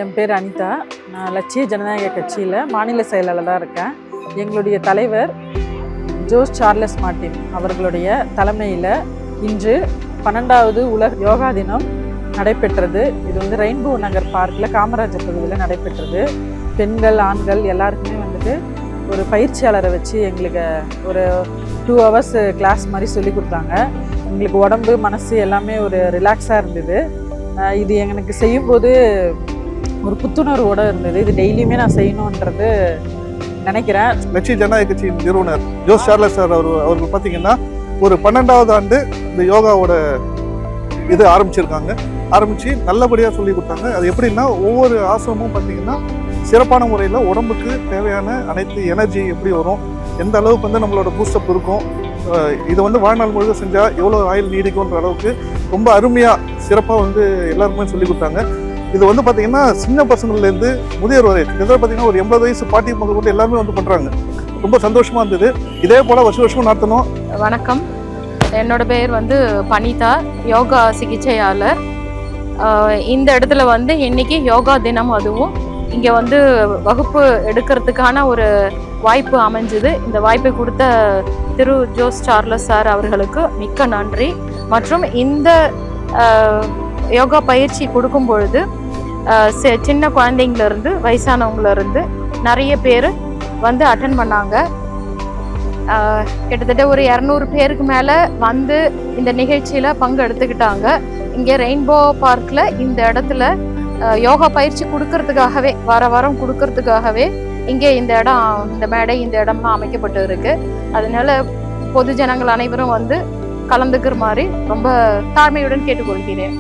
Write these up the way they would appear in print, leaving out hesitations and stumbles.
என் பேர் அனிதா. நான் லட்சிய ஜனநாயக கட்சியில் மாநில செயலாளராக இருக்கேன். எங்களுடைய தலைவர் ஜோஸ் சார்லஸ் மார்ட்டின் அவர்களுடைய தலைமையில் இன்று 12வது உலக யோகா தினம் நடைபெற்றது. இது வந்து ரெயின்போ நகர் பார்க்கில் காமராஜர் பகுதியில் நடைபெற்றது. பெண்கள் ஆண்கள் எல்லாருக்குமே வந்துட்டு ஒரு பயிற்சியாளரை வச்சு எங்களுக்கு ஒரு 2 hours கிளாஸ் மாதிரி சொல்லி கொடுத்தாங்க. எங்களுக்கு உடம்பு மனசு எல்லாமே ஒரு ரிலாக்ஸாக இருந்தது. இது எனக்கு செய்யும்போது ஒரு புத்துணர்வோடு இருந்தது. இது டெய்லியுமே நான் செய்யணுன்றது நினைக்கிறேன். லட்சிய ஜனநாயக கட்சியின் நிறுவனர் ஜோஸ் சார்லஸ் சார் அவர்கள் பார்த்தீங்கன்னா ஒரு 12வது ஆண்டு இந்த யோகாவோட இது ஆரம்பித்து நல்லபடியாக சொல்லி கொடுத்தாங்க. அது எப்படின்னா ஒவ்வொரு ஆசனமும் பார்த்தீங்கன்னா சிறப்பான முறையில் உடம்புக்கு தேவையான அனைத்து எனர்ஜி எப்படி வரும், எந்த அளவுக்கு வந்து நம்மளோட பூஸ்டப் இருக்கும், இதை வந்து வாழ்நாள் முழுக்க செஞ்சால் எவ்வளோ ஆயில் நீடிக்கும்ன்ற அளவுக்கு ரொம்ப அருமையாக சிறப்பாக வந்து எல்லாருக்குமே சொல்லி கொடுத்தாங்க. இது வந்து பார்த்தீங்கன்னா சின்ன பசங்கள்லேருந்து முதியோர் வரை கிட்டத்தட்ட பார்த்தீங்கன்னா ஒரு 80 வயசு பாட்டி மக்கள் கூட எல்லாருமே வந்து பண்ணுறாங்க. ரொம்ப சந்தோஷமாக இருந்தது. இதே போல் வருஷம் நடத்தணும். வணக்கம், என்னோட பேர் வந்து பனிதா, யோகா சிகிச்சையாளர். இந்த இடத்துல வந்து இன்னைக்கு யோகா தினம், அதுவும் இங்கே வந்து வகுப்பு எடுக்கிறதுக்கான ஒரு வாய்ப்பு அமைஞ்சுது. இந்த வாய்ப்பை கொடுத்த திரு ஜோஸ் சார்லஸ் சார் அவர்களுக்கு மிக்க நன்றி. மற்றும் இந்த யோகா பயிற்சி கொடுக்கும் பொழுது சின்ன குழந்தைங்கள்லேருந்து வயசானவங்கலேருந்து நிறைய பேர் வந்து அட்டன் பண்ணாங்க. கிட்டத்தட்ட ஒரு 200 பேருக்கு மேலே வந்து இந்த நிகழ்ச்சியில் பங்கு எடுத்துக்கிட்டாங்க. இங்கே ரெயின்போ பார்க்கில் இந்த இடத்துல யோகா பயிற்சி கொடுக்கறதுக்காகவே வாரம் கொடுக்கறதுக்காகவே இங்கே இந்த மேடை இந்த இடம்லாம் அமைக்கப்பட்டு இருக்கு. அதனால பொது ஜனங்கள் அனைவரும் வந்து கலந்துக்கிற மாதிரி ரொம்ப தாழ்மையுடன் கேட்டுக்கொள்கிறேன்.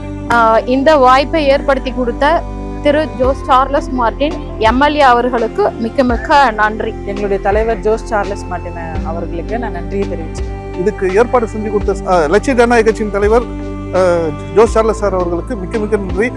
இந்த வாய்ப்பை ஏற்படுத்தி கொடுத்த திரு ஜோஸ் சார்லஸ் மார்ட்டின் எம்எல்ஏ அவர்களுக்கு மிக்க மிக்க நன்றி. எங்களுடைய தலைவர் ஜோஸ் சார்லஸ் மார்ட்டின் அவர்களுக்கு நான் நன்றியை தெரிவிச்சேன். இதுக்கு ஏற்பாடு செஞ்சு கொடுத்த லட்சிய ஜனநாயக கட்சியின் தலைவர் ஜோஸ் சார்லஸ் சார் அவர்களுக்கு மிக்க மிக்க நன்றி.